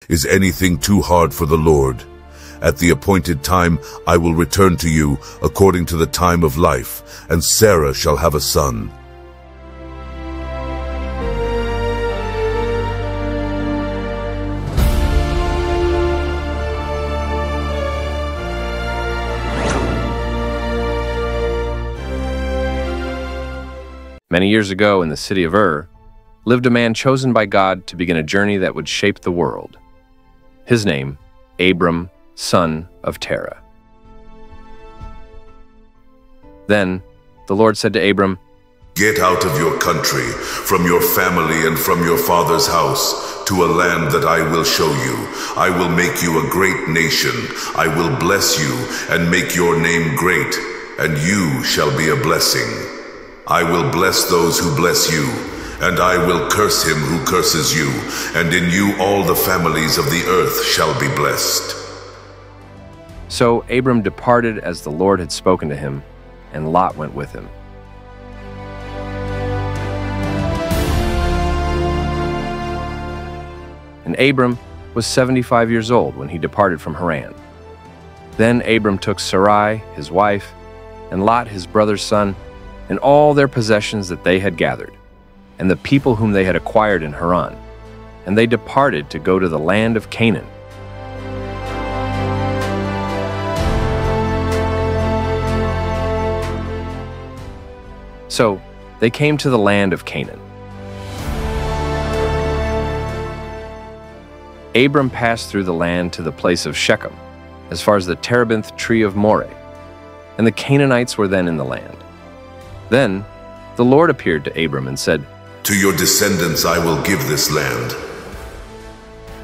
Is anything too hard for the Lord? At the appointed time I will return to you according to the time of life, and Sarah shall have a son. Many years ago in the city of lived a man chosen by God to begin a journey that would shape the world. His name, Abram, son of Terah. Then the Lord said to Abram, Get out of your country, from your family and from your father's house, to a land that I will show you. I will make you a great nation. I will bless you and make your name great, and you shall be a blessing. I will bless those who bless you, and I will curse him who curses you, and in you all the families of the earth shall be blessed. So Abram departed as the Lord had spoken to him, and Lot went with him. And Abram was 75 years old when he departed from Haran. Then Abram took Sarai, his wife, and Lot, his brother's son, and all their possessions that they had gathered, and the people whom they had acquired in Haran, and they departed to go to the land of Canaan. So they came to the land of Canaan. Abram passed through the land to the place of Shechem, as far as the terebinth tree of Moreh, and the Canaanites were then in the land. Then the Lord appeared to Abram and said, To your descendants I will give this land.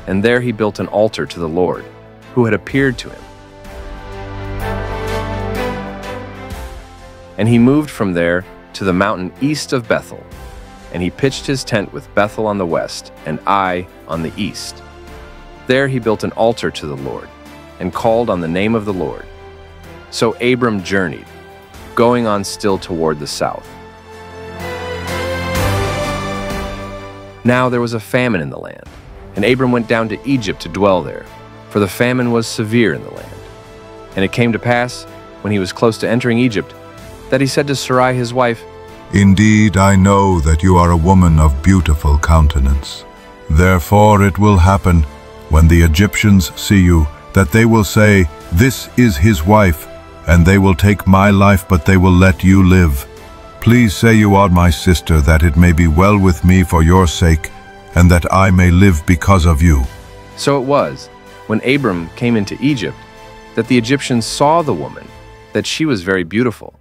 And there he built an altar to the Lord, who had appeared to him. And he moved from there to the mountain east of Bethel, and he pitched his tent with Bethel on the west and Ai on the east. There he built an altar to the Lord, and called on the name of the Lord. So Abram journeyed, going on still toward the south. Now there was a famine in the land, and Abram went down to Egypt to dwell there, for the famine was severe in the land. And it came to pass, when he was close to entering Egypt, that he said to Sarai his wife, Indeed, I know that you are a woman of beautiful countenance. Therefore it will happen, when the Egyptians see you, that they will say, This is his wife, and they will take my life, but they will let you live. Please say you are my sister, that it may be well with me for your sake, and that I may live because of you. So it was, when Abram came into Egypt, that the Egyptians saw the woman, that she was very beautiful.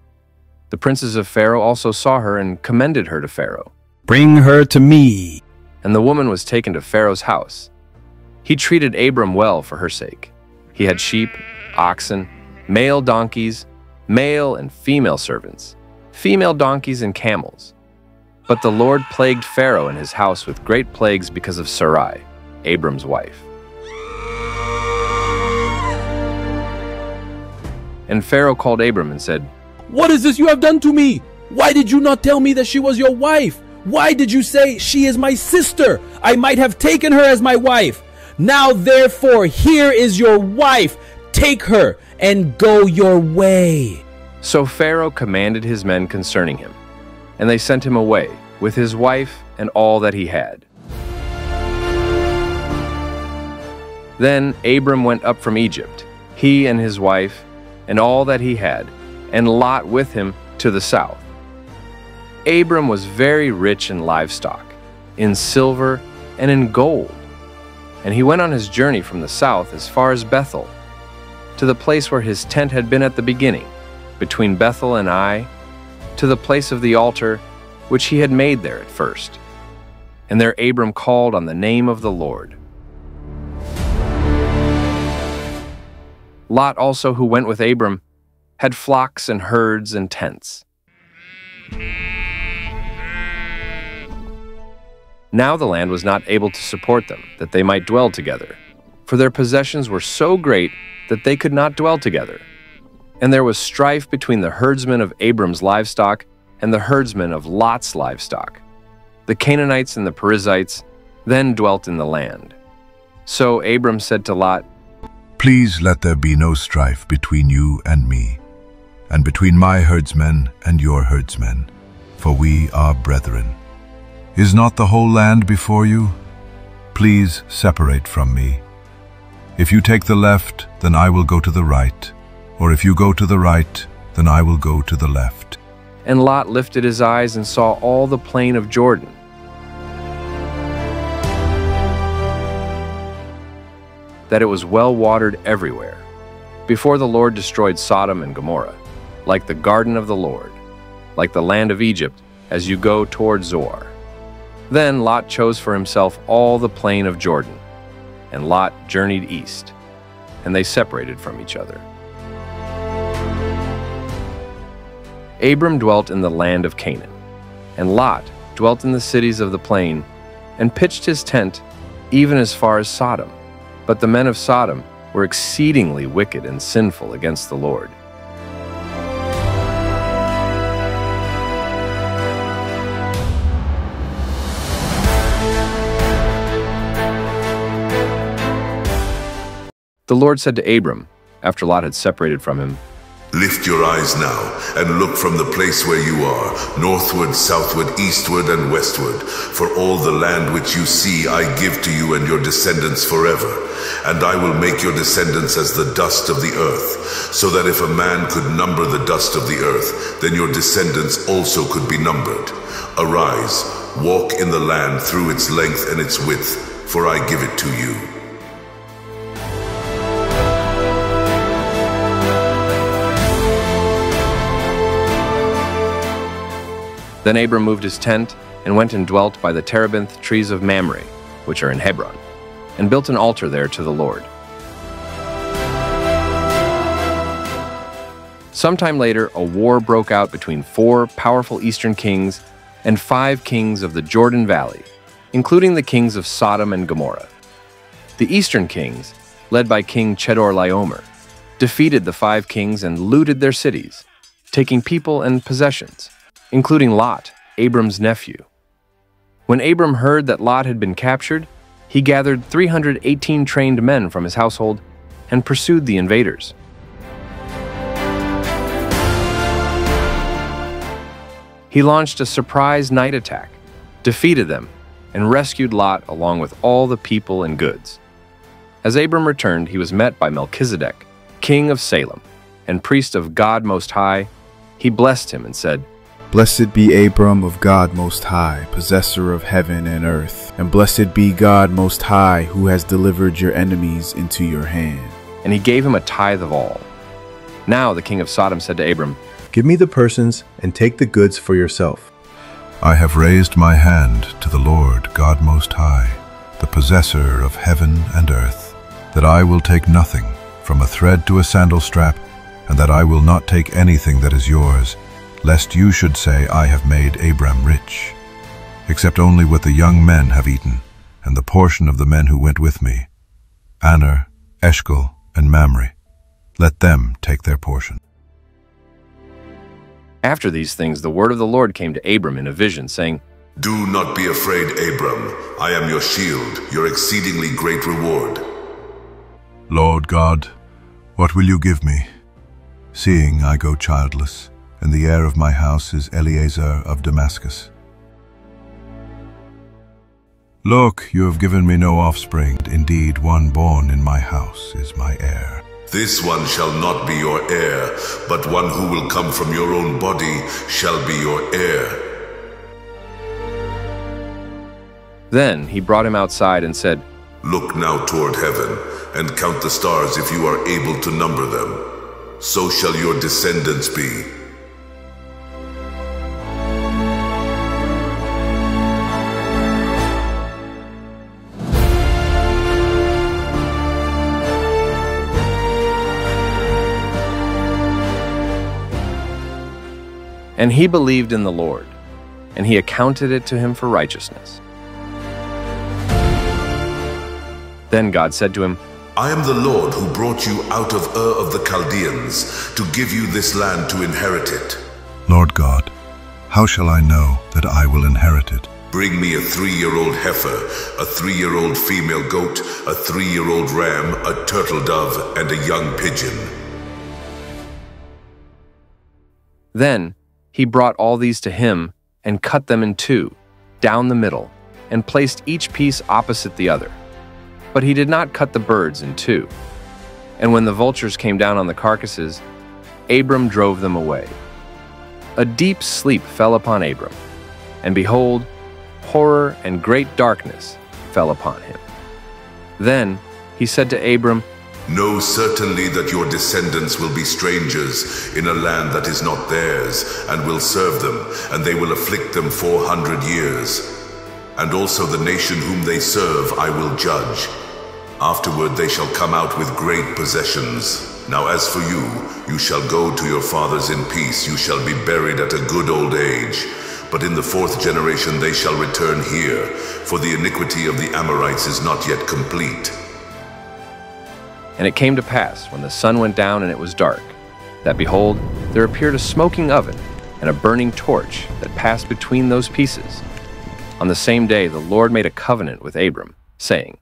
The princes of Pharaoh also saw her and commended her to Pharaoh. Bring her to me. And the woman was taken to Pharaoh's house. He treated Abram well for her sake. He had sheep, oxen, male donkeys, male and female servants, female donkeys and camels. But the Lord plagued Pharaoh and his house with great plagues because of Sarai, Abram's wife. And Pharaoh called Abram and said, What is this you have done to me? Why did you not tell me that she was your wife? Why did you say, She is my sister? I might have taken her as my wife. Now therefore, here is your wife. Take her and go your way. So Pharaoh commanded his men concerning him, and they sent him away with his wife and all that he had. Then Abram went up from Egypt, he and his wife, and all that he had, and Lot with him to the south. Abram was very rich in livestock, in silver, and in gold. And he went on his journey from the south as far as Bethel, to the place where his tent had been at the beginning, between Bethel and Ai, to the place of the altar which he had made there at first. And there Abram called on the name of the Lord. Lot also, who went with Abram, had flocks and herds and tents. Now the land was not able to support them, that they might dwell together, for their possessions were so great that they could not dwell together. And there was strife between the herdsmen of Abram's livestock and the herdsmen of Lot's livestock. The Canaanites and the Perizzites then dwelt in the land. So Abram said to Lot, Please let there be no strife between you and me, and between my herdsmen and your herdsmen, for we are brethren. Is not the whole land before you? Please separate from me. If you take the left, then I will go to the right, or if you go to the right, then I will go to the left. And Lot lifted his eyes and saw all the plain of Jordan, that it was well watered everywhere, before the Lord destroyed Sodom and Gomorrah, like the garden of the Lord, like the land of Egypt, as you go toward Zoar. Then Lot chose for himself all the plain of Jordan, and Lot journeyed east, and they separated from each other. Abram dwelt in the land of Canaan, and Lot dwelt in the cities of the plain, and pitched his tent even as far as Sodom. But the men of Sodom were exceedingly wicked and sinful against the Lord. The Lord said to Abram, after Lot had separated from him, Lift your eyes now, and look from the place where you are, northward, southward, eastward, and westward. For all the land which you see I give to you and your descendants forever. And I will make your descendants as the dust of the earth, so that if a man could number the dust of the earth, then your descendants also could be numbered. Arise, walk in the land through its length and its width, for I give it to you. Then Abram moved his tent and went and dwelt by the terebinth trees of Mamre, which are in Hebron, and built an altar there to the Lord. Sometime later, a war broke out between 4 powerful eastern kings and 5 kings of the Jordan Valley, including the kings of Sodom and Gomorrah. The eastern kings, led by King Chedorlaomer, defeated the 5 kings and looted their cities, taking people and possessions, including Lot, Abram's nephew. When Abram heard that Lot had been captured, he gathered 318 trained men from his household and pursued the invaders. He launched a surprise night attack, defeated them, and rescued Lot along with all the people and goods. As Abram returned, he was met by Melchizedek, king of Salem, and priest of God Most High. He blessed him and said, Blessed be Abram of God Most High, possessor of heaven and earth, and blessed be God Most High, who has delivered your enemies into your hand. And he gave him a tithe of all. Now the king of Sodom said to Abram, Give me the persons and take the goods for yourself. I have raised my hand to the Lord God Most High, the possessor of heaven and earth, that I will take nothing, from a thread to a sandal strap, and that I will not take anything that is yours, lest you should say, I have made Abram rich, except only what the young men have eaten, and the portion of the men who went with me, Aner, Eshcol, and Mamre. Let them take their portion. After these things, the word of the Lord came to Abram in a vision, saying, Do not be afraid, Abram. I am your shield, your exceedingly great reward. Lord God, what will you give me, seeing I go childless, and the heir of my house is Eliezer of Damascus? Look, you have given me no offspring. Indeed, one born in my house is my heir. This one shall not be your heir, but one who will come from your own body shall be your heir. Then he brought him outside and said, Look now toward heaven, and count the stars if you are able to number them. So shall your descendants be. And he believed in the Lord, and he accounted it to him for righteousness. Then God said to him, I am the Lord who brought you out of Ur of the Chaldeans to give you this land to inherit it. Lord God, how shall I know that I will inherit it? Bring me a 3-year-old heifer, a 3-year-old female goat, a 3-year-old ram, a turtle dove, and a young pigeon." Then he brought all these to him and cut them in two, down the middle, and placed each piece opposite the other. But he did not cut the birds in two. And when the vultures came down on the carcasses, Abram drove them away. A deep sleep fell upon Abram, and behold, horror and great darkness fell upon him. Then he said to Abram, "Know certainly that your descendants will be strangers in a land that is not theirs, and will serve them, and they will afflict them 400 years. And also the nation whom they serve I will judge. Afterward they shall come out with great possessions. Now as for you, you shall go to your fathers in peace, you shall be buried at a good old age. But in the 4th generation they shall return here, for the iniquity of the Amorites is not yet complete." And it came to pass, when the sun went down and it was dark, that behold, there appeared a smoking oven and a burning torch that passed between those pieces. On the same day the Lord made a covenant with Abram, saying,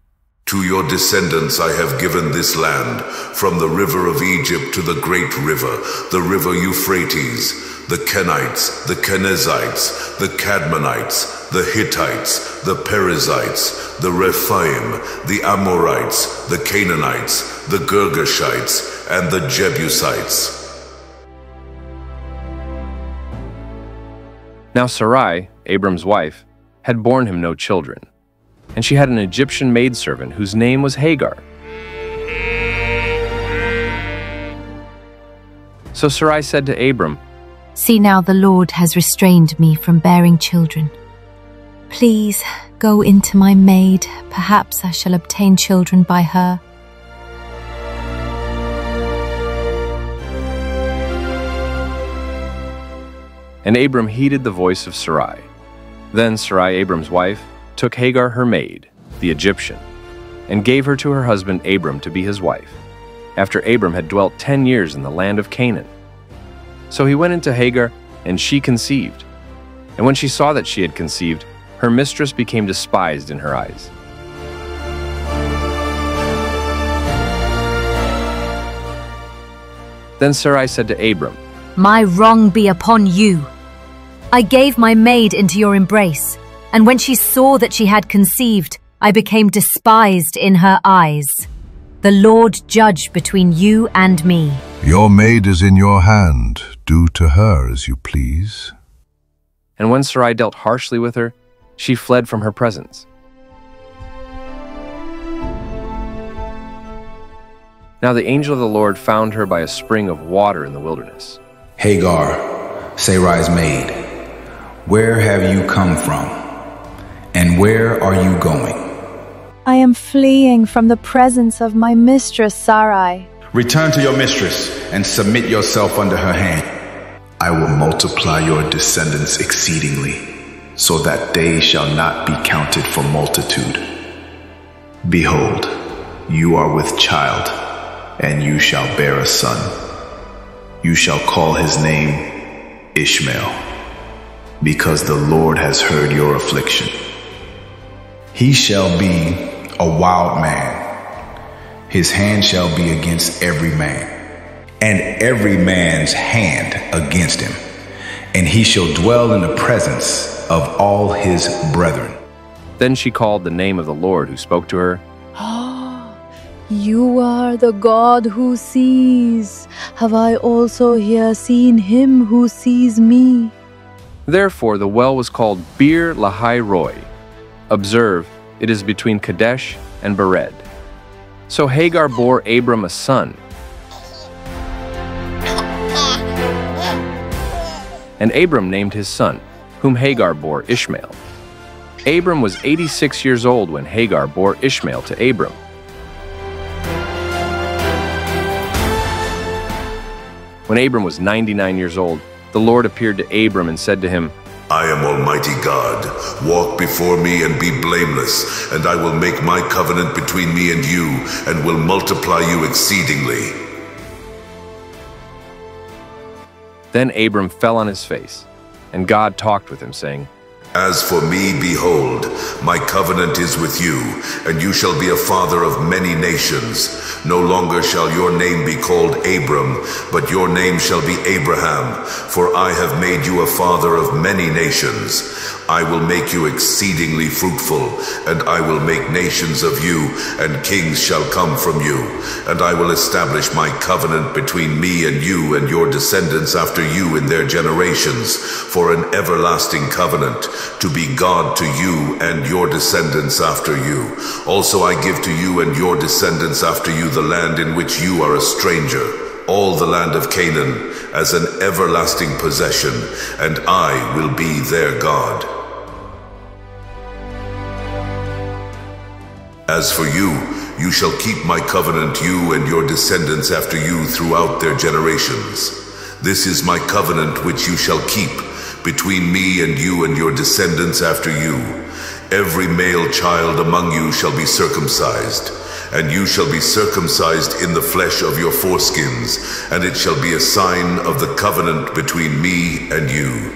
"To your descendants I have given this land, from the river of Egypt to the great river, the river Euphrates, the Kenites, the Kenizzites, the Cadmonites, the Hittites, the Perizzites, the Rephaim, the Amorites, the Canaanites, the Girgashites, and the Jebusites." Now Sarai, Abram's wife, had borne him no children, and she had an Egyptian maidservant whose name was Hagar. So Sarai said to Abram, "See now, the Lord has restrained me from bearing children. Please go into my maid, perhaps I shall obtain children by her." And Abram heeded the voice of Sarai. Then Sarai, Abram's wife, took Hagar her maid, the Egyptian, and gave her to her husband Abram to be his wife, after Abram had dwelt 10 years in the land of Canaan. So he went into Hagar, and she conceived. And when she saw that she had conceived, her mistress became despised in her eyes. Then Sarai said to Abram, "My wrong be upon you. I gave my maid into your embrace, and when she saw that she had conceived, I became despised in her eyes. The Lord judge between you and me." Your maid is in your hand. Do to her as you please. And when Sarai dealt harshly with her, she fled from her presence. Now the angel of the Lord found her by a spring of water in the wilderness. "Hagar, Sarai's maid, where have you come from? And where are you going?" "I am fleeing from the presence of my mistress Sarai." "Return to your mistress and submit yourself under her hand. I will multiply your descendants exceedingly, so that they shall not be counted for multitude. Behold, you are with child, and you shall bear a son. You shall call his name Ishmael, because the Lord has heard your affliction. He shall be a wild man. His hand shall be against every man, and every man's hand against him, and he shall dwell in the presence of all his brethren." Then she called the name of the Lord who spoke to her, "You are the God who sees. Have I also here seen him who sees me?" Therefore the well was called Bir Lahai Roi. Observe, it is between Kadesh and Bered. So Hagar bore Abram a son, and Abram named his son, whom Hagar bore, Ishmael. Abram was 86 years old when Hagar bore Ishmael to Abram. When Abram was 99 years old, the Lord appeared to Abram and said to him, "I am Almighty God. Walk before me and be blameless, and I will make my covenant between me and you, and will multiply you exceedingly." Then Abram fell on his face, and God talked with him, saying, As for me, behold, my covenant is with you, and you shall be a father of many nations. No longer shall your name be called Abram, but your name shall be Abraham, for I have made you a father of many nations. I will make you exceedingly fruitful, and I will make nations of you, and kings shall come from you. And I will establish my covenant between me and you and your descendants after you in their generations, for an everlasting covenant, to be God to you and your descendants after you. Also I give to you and your descendants after you the land in which you are a stranger, all the land of Canaan, as an everlasting possession, and I will be their God. As for you, you shall keep my covenant, you and your descendants after you throughout their generations. This is my covenant which you shall keep between me and you and your descendants after you. Every male child among you shall be circumcised, and you shall be circumcised in the flesh of your foreskins, and it shall be a sign of the covenant between me and you.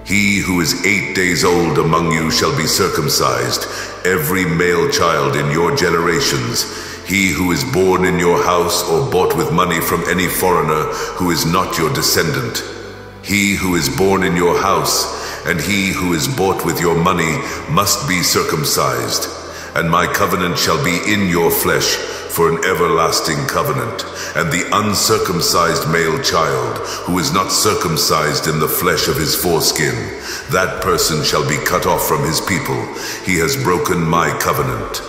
He who is 8 days old among you shall be circumcised, every male child in your generations. He who is born in your house or bought with money from any foreigner who is not your descendant. He who is born in your house and he who is bought with your money must be circumcised. And my covenant shall be in your flesh for an everlasting covenant. And the uncircumcised male child who is not circumcised in the flesh of his foreskin, that person shall be cut off from his people. He has broken my covenant.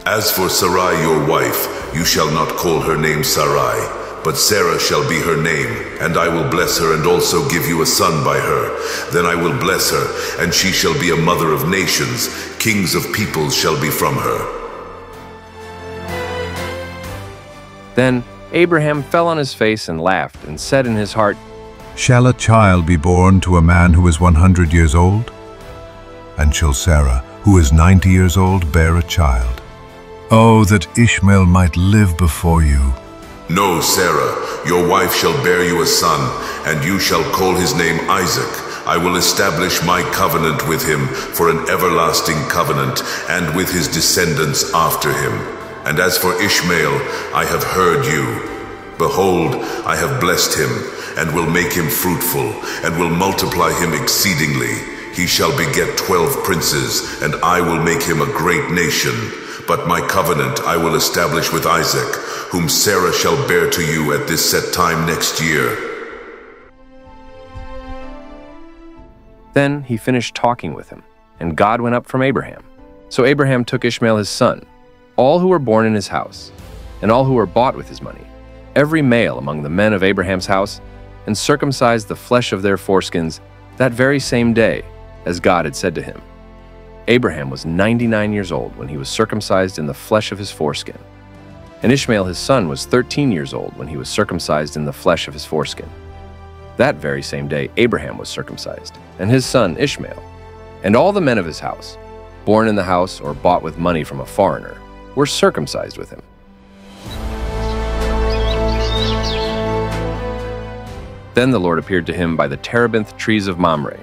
As for Sarai your wife, you shall not call her name Sarai, but Sarah shall be her name, and I will bless her and also give you a son by her. Then I will bless her, and she shall be a mother of nations. Kings of peoples shall be from her. Then Abraham fell on his face and laughed, and said in his heart, Shall a child be born to a man who is 100 years old? And shall Sarah, who is 90 years old, bear a child? Oh, that Ishmael might live before you. No, Sarah, your wife shall bear you a son, and you shall call his name Isaac. I will establish my covenant with him for an everlasting covenant, and with his descendants after him. And as for Ishmael, I have heard you. Behold, I have blessed him, and will make him fruitful, and will multiply him exceedingly. He shall beget 12 princes, and I will make him a great nation. But my covenant I will establish with Isaac, whom Sarah shall bear to you at this set time next year. Then he finished talking with him, and God went up from Abraham. So Abraham took Ishmael his son, all who were born in his house, and all who were bought with his money, every male among the men of Abraham's house, and circumcised the flesh of their foreskins that very same day, as God had said to him. Abraham was 99 years old when he was circumcised in the flesh of his foreskin. And Ishmael his son was 13 years old when he was circumcised in the flesh of his foreskin. That very same day Abraham was circumcised, and his son Ishmael. And all the men of his house, born in the house or bought with money from a foreigner, were circumcised with him. Then the Lord appeared to him by the terebinth trees of Mamre,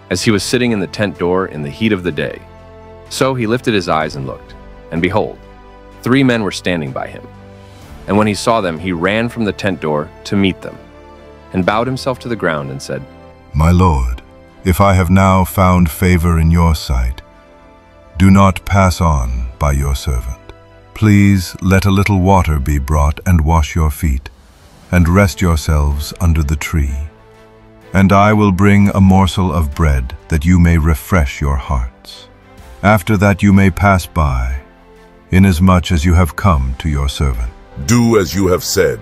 as he was sitting in the tent door in the heat of the day. So he lifted his eyes and looked, and behold, 3 men were standing by him. And when he saw them, he ran from the tent door to meet them, and bowed himself to the ground and said, My Lord, if I have now found favor in your sight, do not pass on by your servant. Please let a little water be brought and wash your feet, and rest yourselves under the tree. And I will bring a morsel of bread that you may refresh your hearts. After that you may pass by, inasmuch as you have come to your servant. Do as you have said.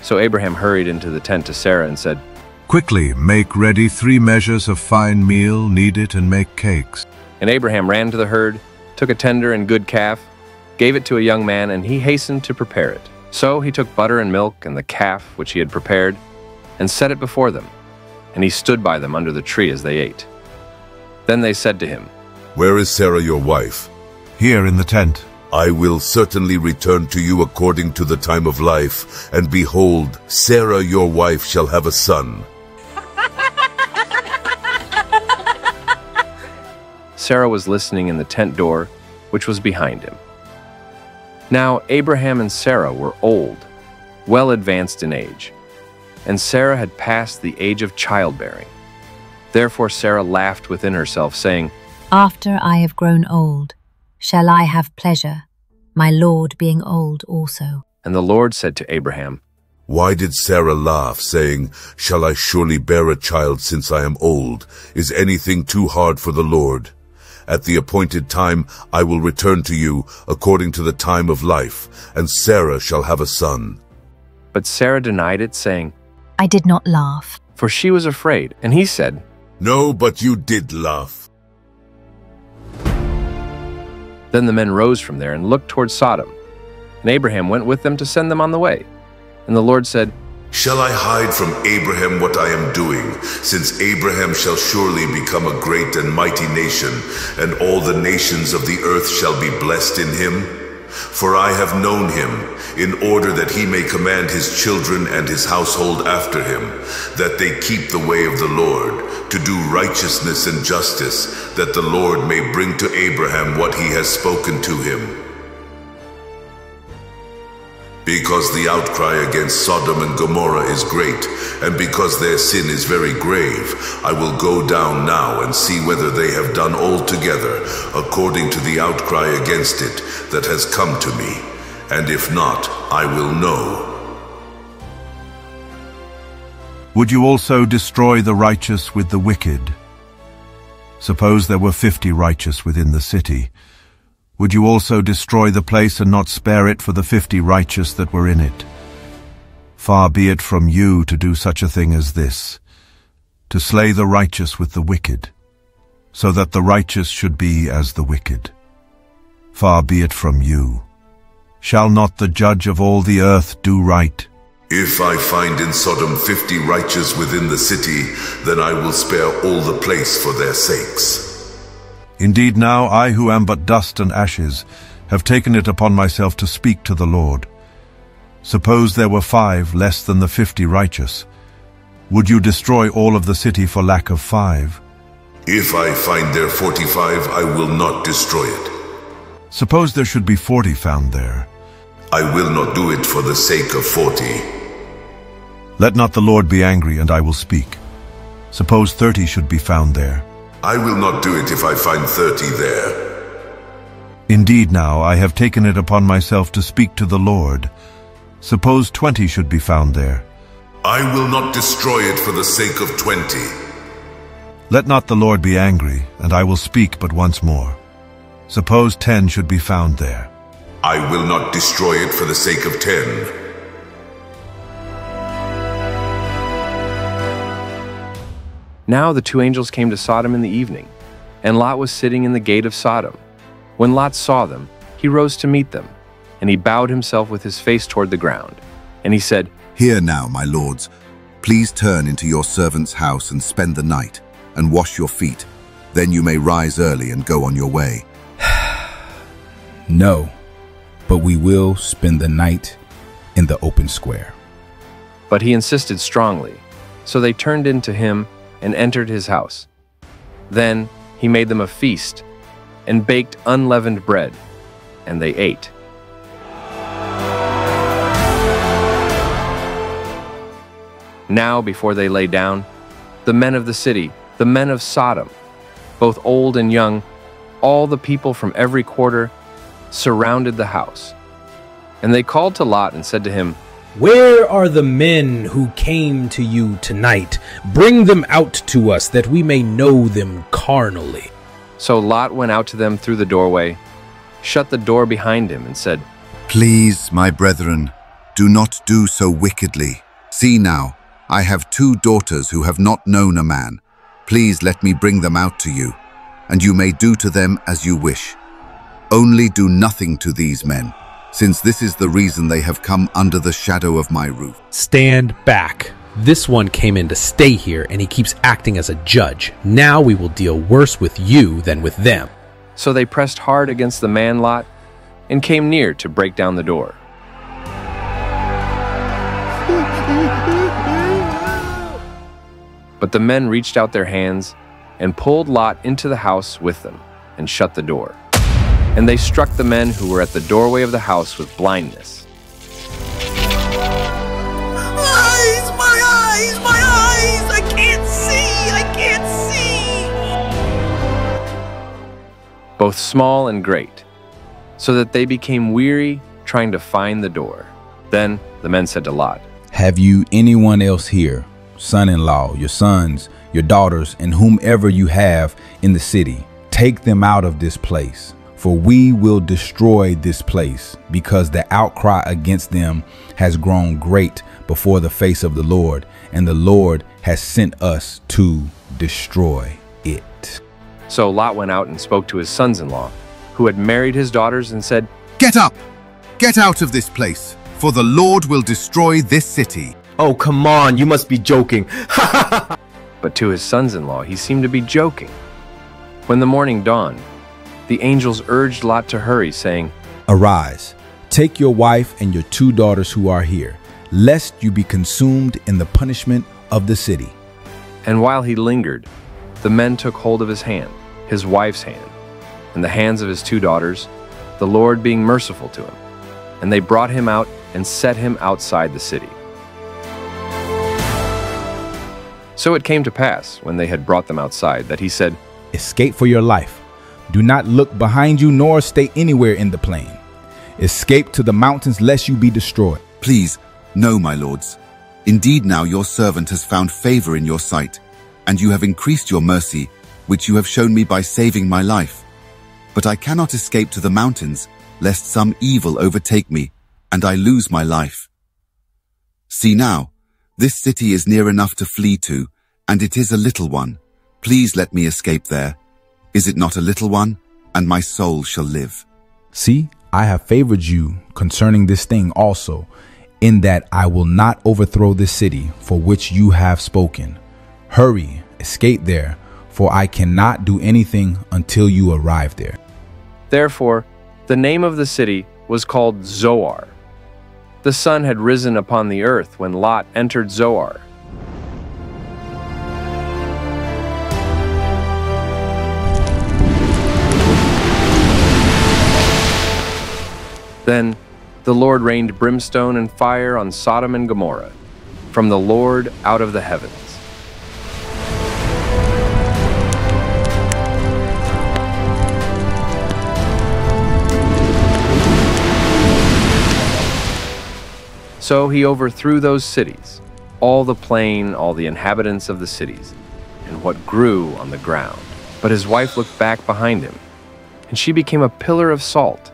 So Abraham hurried into the tent to Sarah and said, Quickly make ready 3 measures of fine meal, knead it, and make cakes. And Abraham ran to the herd, took a tender and good calf, gave it to a young man, and he hastened to prepare it. So he took butter and milk and the calf which he had prepared, and set it before them. And he stood by them under the tree as they ate. Then they said to him, Where is Sarah your wife? Here in the tent. I will certainly return to you according to the time of life, and behold, Sarah your wife shall have a son. Sarah was listening in the tent door, which was behind him. Now Abraham and Sarah were old, well advanced in age, and Sarah had passed the age of childbearing. Therefore Sarah laughed within herself, saying, After I have grown old, shall I have pleasure, my Lord being old also? And the Lord said to Abraham, Why did Sarah laugh, saying, Shall I surely bear a child since I am old? Is anything too hard for the Lord? At the appointed time I will return to you according to the time of life, and Sarah shall have a son. But Sarah denied it, saying, I did not laugh. For she was afraid. And he said, No, but you did laugh. Then the men rose from there and looked toward Sodom. And Abraham went with them to send them on the way. And the Lord said, Shall I hide from Abraham what I am doing, since Abraham shall surely become a great and mighty nation, and all the nations of the earth shall be blessed in him? For I have known him, in order that he may command his children and his household after him, that they keep the way of the Lord, to do righteousness and justice, that the Lord may bring to Abraham what he has spoken to him. Because the outcry against Sodom and Gomorrah is great, and because their sin is very grave, I will go down now and see whether they have done altogether according to the outcry against it that has come to me, and if not, I will know. Would you also destroy the righteous with the wicked? Suppose there were 50 righteous within the city. Would you also destroy the place and not spare it for the 50 righteous that were in it? Far be it from you to do such a thing as this, to slay the righteous with the wicked, so that the righteous should be as the wicked. Far be it from you. Shall not the judge of all the earth do right? If I find in Sodom 50 righteous within the city, then I will spare all the place for their sakes. Indeed now I who am but dust and ashes have taken it upon myself to speak to the Lord. Suppose there were 5 less than the 50 righteous. Would you destroy all of the city for lack of 5? If I find there 45, I will not destroy it. Suppose there should be 40 found there. I will not do it for the sake of 40. Let not the Lord be angry, and I will speak. Suppose 30 should be found there. I will not do it if I find 30 there. Indeed now I have taken it upon myself to speak to the Lord. Suppose 20 should be found there. I will not destroy it for the sake of 20. Let not the Lord be angry, and I will speak but once more. Suppose 10 should be found there. I will not destroy it for the sake of 10. Now the 2 angels came to Sodom in the evening, and Lot was sitting in the gate of Sodom. When Lot saw them, he rose to meet them, and he bowed himself with his face toward the ground. And he said, Hear now, my lords, please turn into your servant's house and spend the night, and wash your feet. Then you may rise early and go on your way. No, but we will spend the night in the open square. But he insisted strongly, so they turned in to him and entered his house. Then he made them a feast and baked unleavened bread, and they ate. Now before they lay down, the men of the city, the men of Sodom, both old and young, all the people from every quarter, surrounded the house. And they called to Lot and said to him, Where are the men who came to you tonight? Bring them out to us, that we may know them carnally. So Lot went out to them through the doorway, shut the door behind him, and said, Please, my brethren, do not do so wickedly. See now, I have 2 daughters who have not known a man. Please let me bring them out to you, and you may do to them as you wish. Only do nothing to these men, since this is the reason they have come under the shadow of my roof. Stand back. This one came in to stay here, and he keeps acting as a judge. Now we will deal worse with you than with them. So they pressed hard against the man Lot, and came near to break down the door. But the men reached out their hands and pulled Lot into the house with them and shut the door. And they struck the men who were at the doorway of the house with blindness. Eyes, my eyes, my eyes! I can't see! I can't see! Both small and great, so that they became weary trying to find the door. Then the men said to Lot, "Have you anyone else here, son-in-law, your sons, your daughters, and whomever you have in the city? Take them out of this place, for we will destroy this place, because the outcry against them has grown great before the face of the Lord, and the Lord has sent us to destroy it." So Lot went out and spoke to his sons-in-law, who had married his daughters, and said, "Get up! Get out of this place, for the Lord will destroy this city." Oh, come on, you must be joking. But to his sons-in-law he seemed to be joking. When the morning dawned, the angels urged Lot to hurry, saying, "Arise, take your wife and your 2 daughters who are here, lest you be consumed in the punishment of the city." And while he lingered, the men took hold of his hand, his wife's hand, and the hands of his 2 daughters, the Lord being merciful to him. And they brought him out and set him outside the city. So it came to pass, when they had brought them outside, that he said, "Escape for your life. Do not look behind you, nor stay anywhere in the plain. Escape to the mountains, lest you be destroyed." "Please, no, my lords. Indeed now your servant has found favor in your sight, and you have increased your mercy, which you have shown me by saving my life. But I cannot escape to the mountains, lest some evil overtake me, and I lose my life. See now, this city is near enough to flee to, and it is a little one. Please let me escape there. Is it not a little one? And my soul shall live." See, I have favored you concerning this thing also, in that I will not overthrow this city for which you have spoken. Hurry, escape there, for I cannot do anything until you arrive there. Therefore, the name of the city was called Zoar. The sun had risen upon the earth when Lot entered Zoar. Then the Lord rained brimstone and fire on Sodom and Gomorrah, from the Lord out of the heavens. So he overthrew those cities, all the plain, all the inhabitants of the cities, and what grew on the ground. But his wife looked back behind him, and she became a pillar of salt.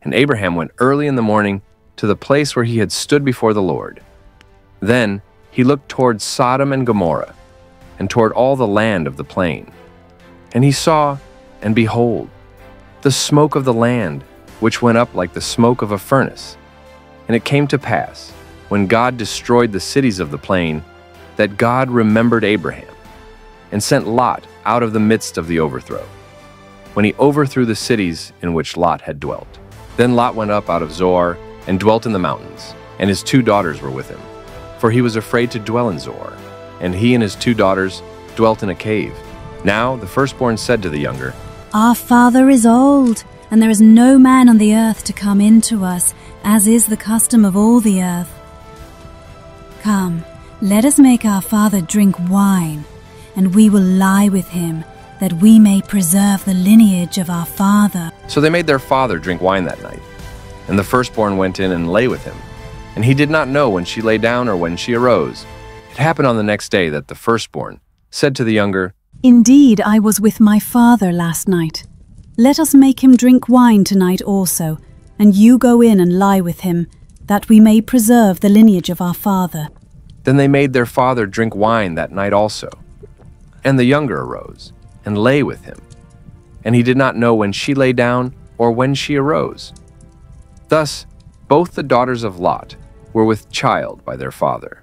And Abraham went early in the morning to the place where he had stood before the Lord. Then he looked toward Sodom and Gomorrah, and toward all the land of the plain. And he saw, and behold, the smoke of the land, which went up like the smoke of a furnace. And it came to pass, when God destroyed the cities of the plain, that God remembered Abraham, and sent Lot out of the midst of the overthrow, when he overthrew the cities in which Lot had dwelt. Then Lot went up out of Zoar, and dwelt in the mountains, and his 2 daughters were with him, for he was afraid to dwell in Zoar. And he and his 2 daughters dwelt in a cave. Now the firstborn said to the younger, "Our father is old, and there is no man on the earth to come in to us, as is the custom of all the earth. Come, let us make our father drink wine, and we will lie with him, that we may preserve the lineage of our father." So they made their father drink wine that night. And the firstborn went in and lay with him. And he did not know when she lay down or when she arose. It happened on the next day that the firstborn said to the younger, "Indeed, I was with my father last night. Let us make him drink wine tonight also, and you go in and lie with him, that we may preserve the lineage of our father." Then they made their father drink wine that night also. And the younger arose and lay with him. And he did not know when she lay down or when she arose. Thus both the daughters of Lot were with child by their father.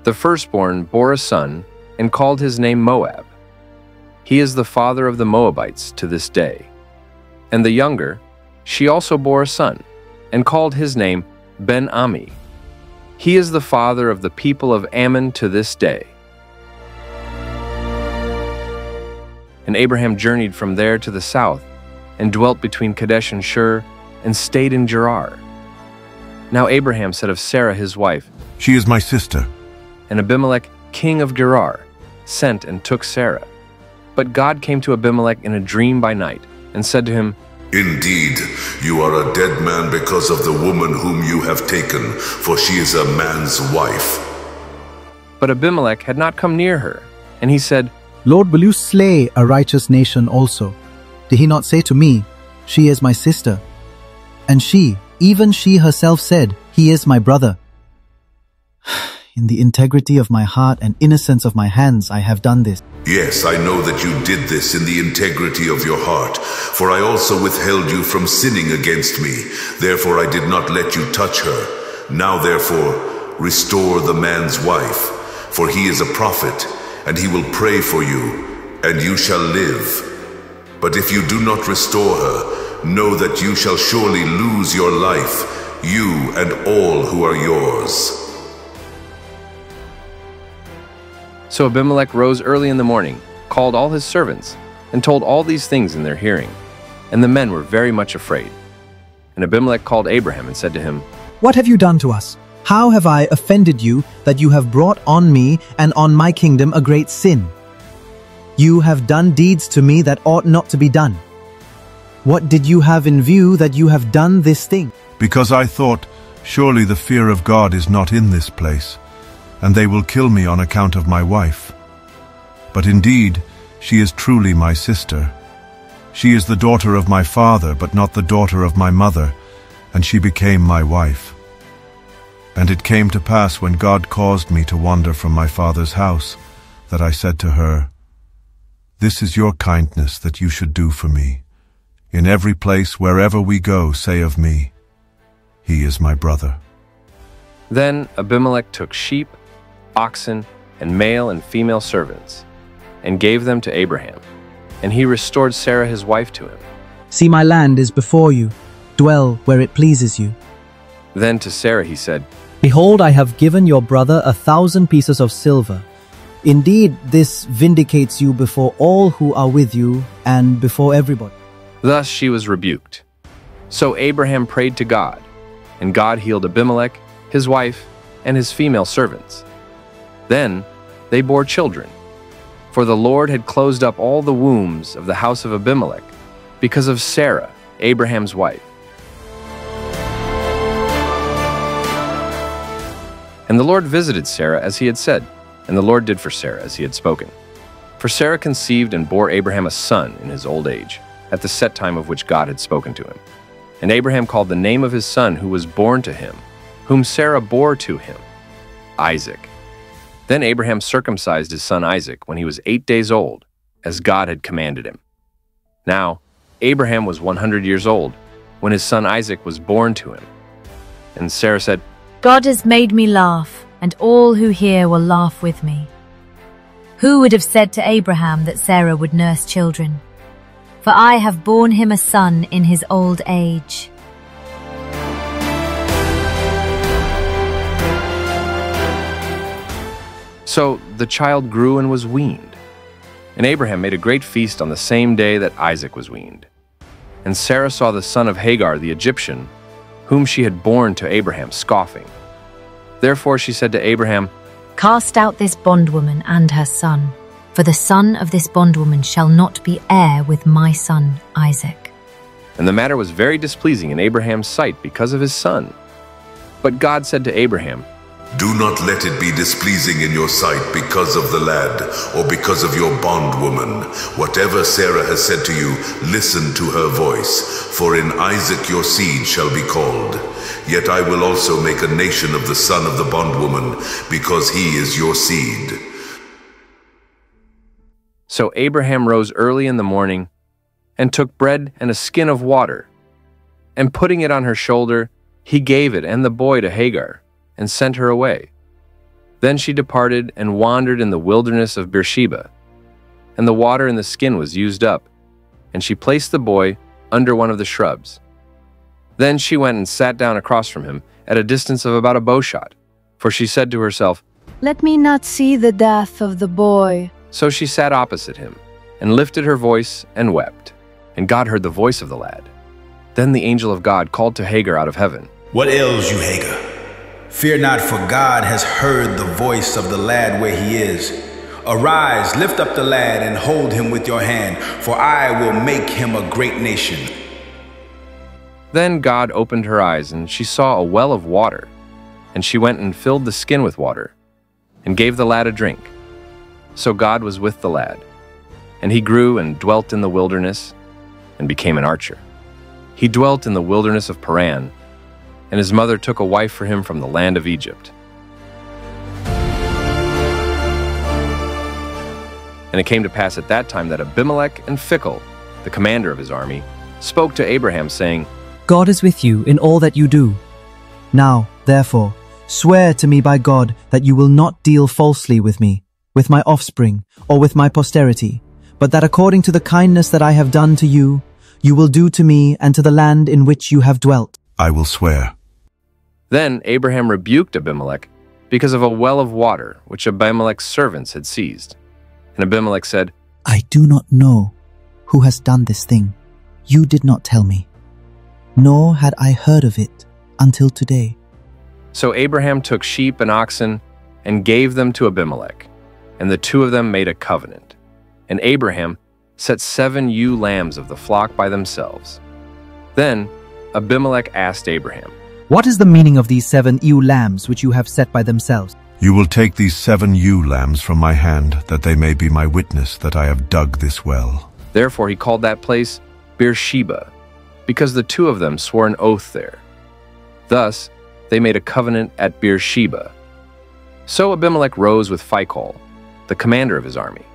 The firstborn bore a son and called his name Moab. He is the father of the Moabites to this day. And the younger, she also bore a son and called his name Ben-Ami. He is the father of the people of Ammon to this day. And Abraham journeyed from there to the south and dwelt between Kadesh and Shur and stayed in Gerar. Now Abraham said of Sarah his wife, She is my sister. And Abimelech, king of Gerar, sent and took Sarah. But God came to Abimelech in a dream by night and said to him, Indeed, you are a dead man because of the woman whom you have taken, for she is a man's wife. But Abimelech had not come near her, and he said, Lord, will you slay a righteous nation also? Did he not say to me, She is my sister? And she, even she herself said, He is my brother. In the integrity of my heart and innocence of my hands, I have done this. Yes, I know that you did this in the integrity of your heart, for I also withheld you from sinning against me. Therefore I did not let you touch her. Now therefore, restore the man's wife, for he is a prophet, and he will pray for you, and you shall live. But if you do not restore her, know that you shall surely lose your life, you and all who are yours. So Abimelech rose early in the morning, called all his servants, and told all these things in their hearing. And the men were very much afraid. And Abimelech called Abraham and said to him, What have you done to us? How have I offended you that you have brought on me and on my kingdom a great sin? You have done deeds to me that ought not to be done. What did you have in view that you have done this thing? Because I thought, surely the fear of God is not in this place, and they will kill me on account of my wife. But indeed, she is truly my sister. She is the daughter of my father, but not the daughter of my mother, and she became my wife. And it came to pass when God caused me to wander from my father's house, that I said to her, This is your kindness that you should do for me. In every place wherever we go, say of me, He is my brother. Then Abimelech took sheep, oxen, and male and female servants, and gave them to Abraham. And he restored Sarah his wife to him. See, my land is before you. Dwell where it pleases you. Then to Sarah he said, Behold, I have given your brother 1,000 pieces of silver. Indeed, this vindicates you before all who are with you and before everybody. Thus she was rebuked. So Abraham prayed to God, and God healed Abimelech, his wife, and his female servants. Then they bore children, for the Lord had closed up all the wombs of the house of Abimelech because of Sarah, Abraham's wife. And the Lord visited Sarah as he had said, and the Lord did for Sarah as he had spoken. For Sarah conceived and bore Abraham a son in his old age, at the set time of which God had spoken to him. And Abraham called the name of his son who was born to him, whom Sarah bore to him, Isaac. Then Abraham circumcised his son Isaac when he was 8 days old, as God had commanded him. Now, Abraham was 100 years old when his son Isaac was born to him. And Sarah said, God has made me laugh, and all who hear will laugh with me. Who would have said to Abraham that Sarah would nurse children? For I have borne him a son in his old age. So the child grew and was weaned. And Abraham made a great feast on the same day that Isaac was weaned. And Sarah saw the son of Hagar the Egyptian, whom she had borne to Abraham, scoffing. Therefore she said to Abraham, Cast out this bondwoman and her son, for the son of this bondwoman shall not be heir with my son Isaac. And the matter was very displeasing in Abraham's sight because of his son. But God said to Abraham, Do not let it be displeasing in your sight because of the lad, or because of your bondwoman. Whatever Sarah has said to you, listen to her voice. For in Isaac your seed shall be called. Yet I will also make a nation of the son of the bondwoman, because he is your seed. So Abraham rose early in the morning, and took bread and a skin of water, and putting it on her shoulder, he gave it and the boy to Hagar, and sent her away. Then she departed and wandered in the wilderness of Beersheba, and the water in the skin was used up, and she placed the boy under one of the shrubs. Then she went and sat down across from him at a distance of about a bowshot, for she said to herself, Let me not see the death of the boy. So she sat opposite him, and lifted her voice and wept. And God heard the voice of the lad. Then the angel of God called to Hagar out of heaven. What ails you, Hagar? Fear not, for God has heard the voice of the lad where he is. Arise, lift up the lad, and hold him with your hand, for I will make him a great nation. Then God opened her eyes, and she saw a well of water. And she went and filled the skin with water, and gave the lad a drink. So God was with the lad, and he grew and dwelt in the wilderness, and became an archer. He dwelt in the wilderness of Paran, and his mother took a wife for him from the land of Egypt. And it came to pass at that time that Abimelech and Phicol, the commander of his army, spoke to Abraham, saying, God is with you in all that you do. Now, therefore, swear to me by God that you will not deal falsely with me, with my offspring, or with my posterity, but that according to the kindness that I have done to you, you will do to me and to the land in which you have dwelt. I will swear. Then Abraham rebuked Abimelech because of a well of water which Abimelech's servants had seized. And Abimelech said, I do not know who has done this thing. You did not tell me, nor had I heard of it until today. So Abraham took sheep and oxen and gave them to Abimelech, and the two of them made a covenant. And Abraham set 7 ewe lambs of the flock by themselves. Then Abimelech asked Abraham, What is the meaning of these 7 ewe lambs which you have set by themselves? You will take these 7 ewe lambs from my hand, that they may be my witness that I have dug this well. Therefore he called that place Beersheba, because the two of them swore an oath there. Thus they made a covenant at Beersheba. So Abimelech rose with Phicol, the commander of his army,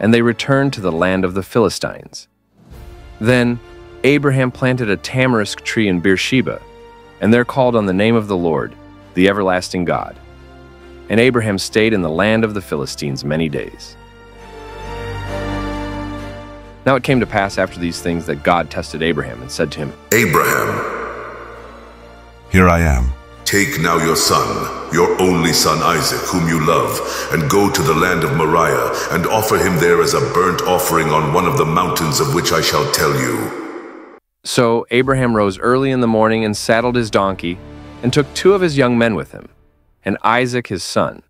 and they returned to the land of the Philistines. Then Abraham planted a tamarisk tree in Beersheba, and there called on the name of the Lord, the everlasting God. And Abraham stayed in the land of the Philistines many days. Now it came to pass after these things that God tested Abraham and said to him, Abraham, Here I am. take now your son, your only son Isaac, whom you love, and go to the land of Moriah, and offer him there as a burnt offering on one of the mountains of which I shall tell you. So Abraham rose early in the morning and saddled his donkey, and took 2 of his young men with him, and Isaac his son.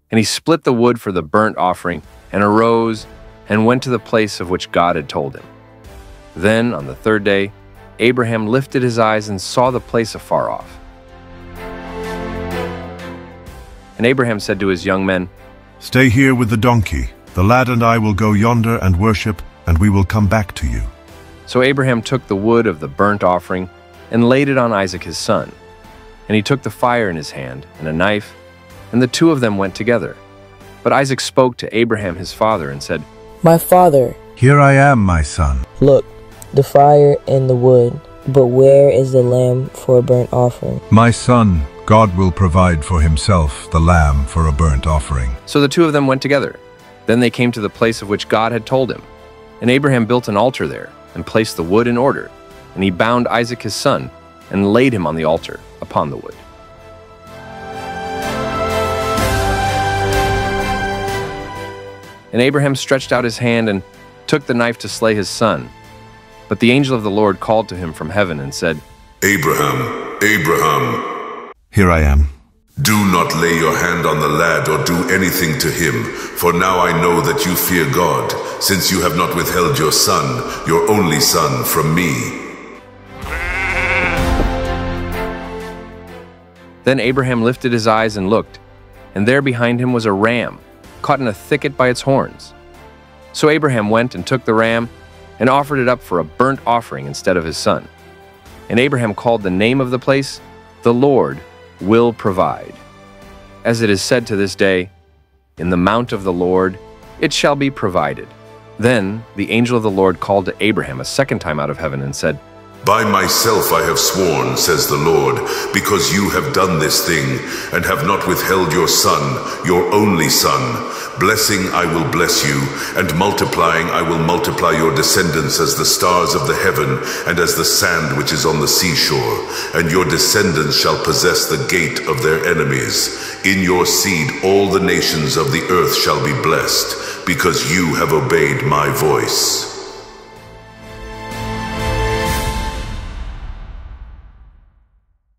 And he split the wood for the burnt offering, and arose, and went to the place of which God had told him. Then, on the 3rd day, Abraham lifted his eyes and saw the place afar off. And Abraham said to his young men, Stay here with the donkey. The lad and I will go yonder and worship, and we will come back to you. So Abraham took the wood of the burnt offering, and laid it on Isaac his son. And he took the fire in his hand, and a knife, and the 2 of them went together. But Isaac spoke to Abraham his father, and said, My father. Here I am, my son. Look, the fire and the wood, but where is the lamb for a burnt offering? My son, God will provide for himself the lamb for a burnt offering. So the 2 of them went together. Then they came to the place of which God had told him. And Abraham built an altar there, and placed the wood in order. And he bound Isaac his son, and laid him on the altar upon the wood. And Abraham stretched out his hand and took the knife to slay his son. But the angel of the Lord called to him from heaven and said, Abraham, Abraham, Here I am. do not lay your hand on the lad or do anything to him, for now I know that you fear God, since you have not withheld your son, your only son, from me. Then Abraham lifted his eyes and looked, and there behind him was a ram, caught in a thicket by its horns. So Abraham went and took the ram, and offered it up for a burnt offering instead of his son. And Abraham called the name of the place, The Lord Will Provide. As it is said to this day, In the mount of the Lord it shall be provided. Then the angel of the Lord called to Abraham a second time out of heaven and said, By myself I have sworn, says the Lord, because you have done this thing, and have not withheld your son, your only son. Blessing I will bless you, and multiplying I will multiply your descendants as the stars of the heaven, and as the sand which is on the seashore. And your descendants shall possess the gate of their enemies. In your seed all the nations of the earth shall be blessed, because you have obeyed my voice.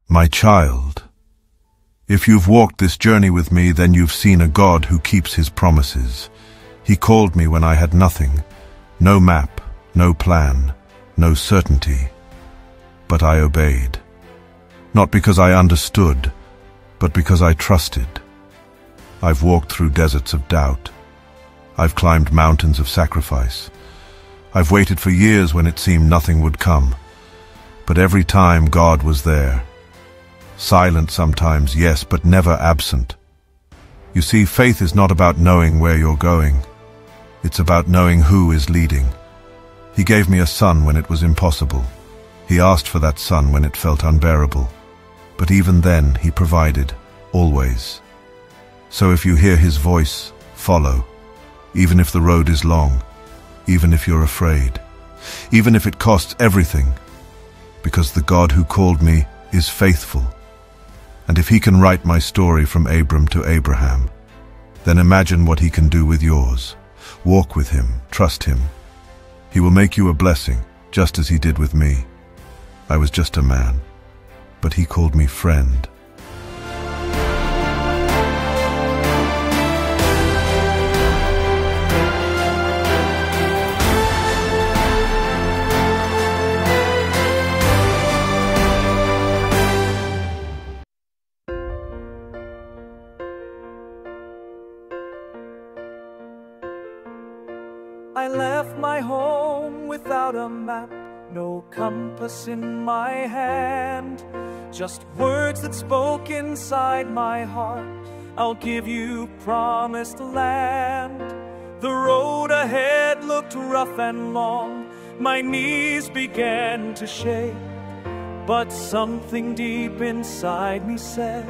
My child, if you've walked this journey with me, then you've seen a God who keeps his promises. He called me when I had nothing, no map, no plan, no certainty. But I obeyed. Not because I understood, but because I trusted. I've walked through deserts of doubt. I've climbed mountains of sacrifice. I've waited for years when it seemed nothing would come. But every time God was there. Silent sometimes, yes, but never absent. You see, faith is not about knowing where you're going. It's about knowing who is leading. He gave me a son when it was impossible. He asked for that son when it felt unbearable. But even then, he provided, always. So if you hear his voice, follow, even if the road is long, even if you're afraid, even if it costs everything, because the God who called me is faithful. And if he can write my story from Abram to Abraham, then imagine what he can do with yours. Walk with him, trust him. He will make you a blessing, just as he did with me. I was just a man, but he called me friend. I left my home without a map, no compass in my hand, just words that spoke inside my heart. I'll give you promised land. The road ahead looked rough and long, my knees began to shake, but something deep inside me said,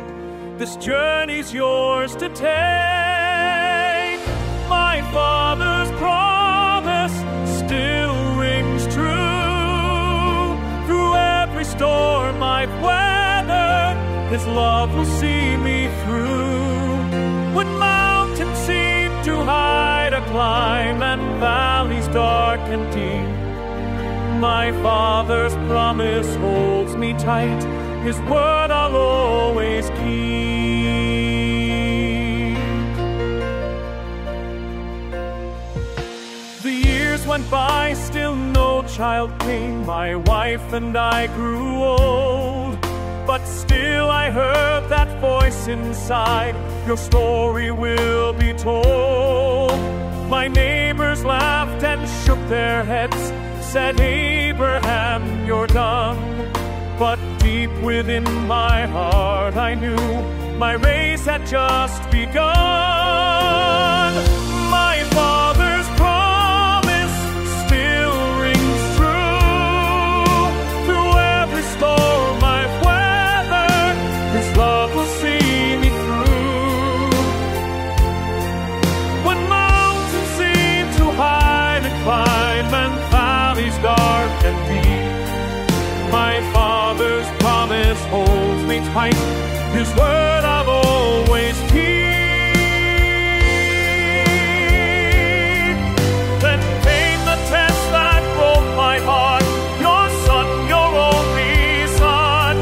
this journey's yours to take. My father's promise still rings true. Through every storm I've weathered, his love will see me through. When mountains seem too high to climb and valleys dark and deep, my father's promise holds me tight. His word I'll always keep. Went by, still no child came. My wife and I grew old, but still I heard that voice inside, your story will be told. My neighbors laughed and shook their heads, said, Abraham, you're done. But deep within my heart I knew my race had just begun. My father's promise still rings true. Through every storm I've weathered, his love will see me through. When mountains seem too high to climb and valleys dark and deep, my father's promise holds me tight. His word I've always keep. Then came the test that broke my heart. Your son, your only son.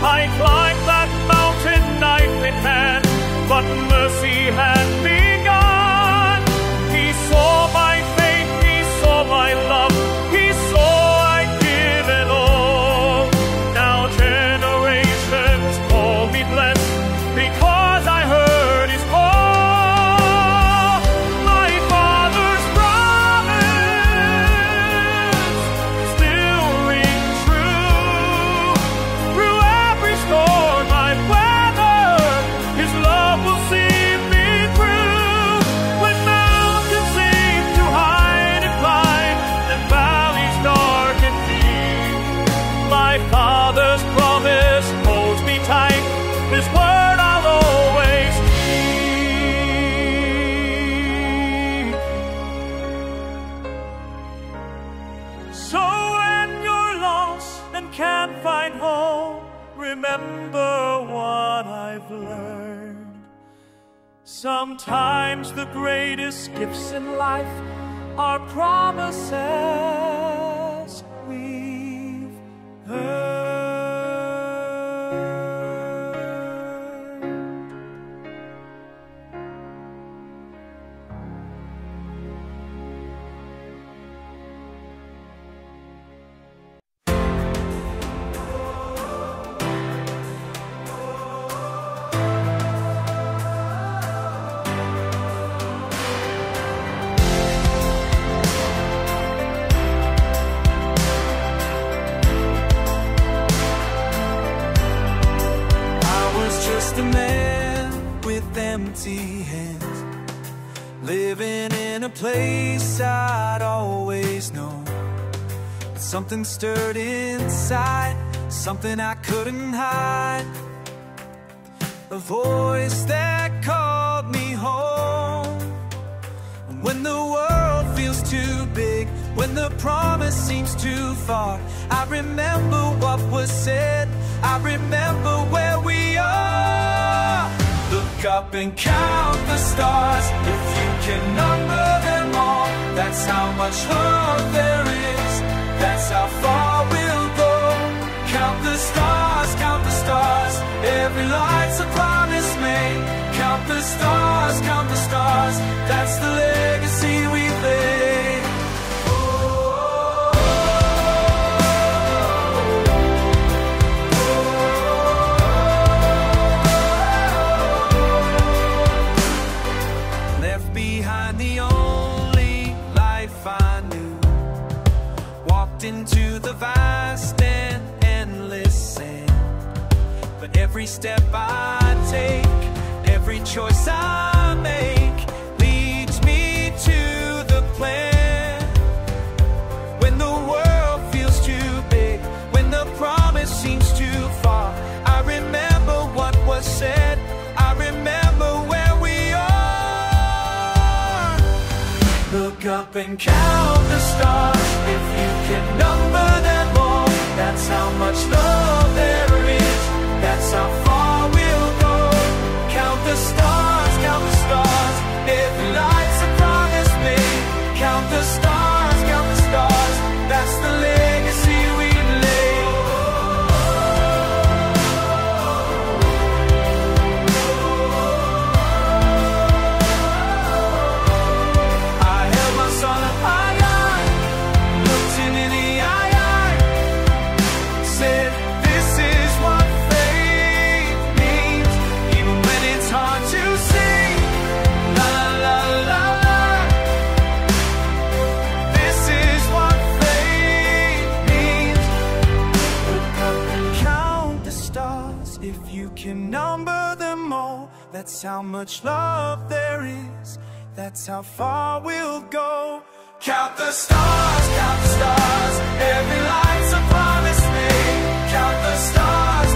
I climbed that mountain knife in hand, but mercy had begun. He saw my faith, he saw my love, he saw I'd given all. Now generations call me blessed, because I heard remember what I've learned. Sometimes the greatest gifts in life are promises we've heard. A man with empty hands, living in a place I'd always known. But something stirred inside, something I couldn't hide. A voice that called me home. When the world feels too big, when the promise seems too far, I remember what was said, I remember where we are. Look up and count the stars, if you can number them all. That's how much love there is, that's how far we'll go. Count the stars, every light's a promise made. Count the stars, that's the legacy we've laid. Left behind the only life I knew, walked into the vast and endless sand. But every step I take, every choice I make, leads me to the plan. When the world feels too big, when the promise seems too far, I remember what was said, I remember where we are. Look up and count the stars, if you can number them all. That's how much love there is, that's how far we'll go. Count the stars, every light's a promise made. Count the stars, that's the legacy we laid. I held my son up high, looked him in the eye, said, this is what faith means, even when it's hard to see. La la la la la. This is what faith means. Look up and count the stars, if you can number them all. That's how much love there is, that's how far we'll go. Count the stars, every light's a promise made. Count the stars,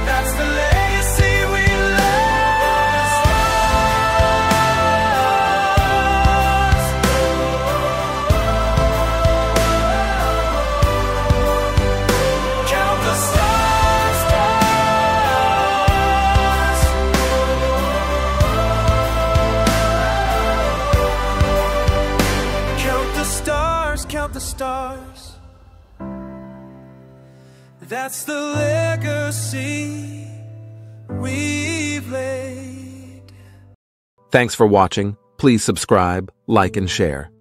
that's the legacy we left. Count the stars, count the stars. That's the legacy we've laid. Thanks for watching. Please subscribe, like, and share.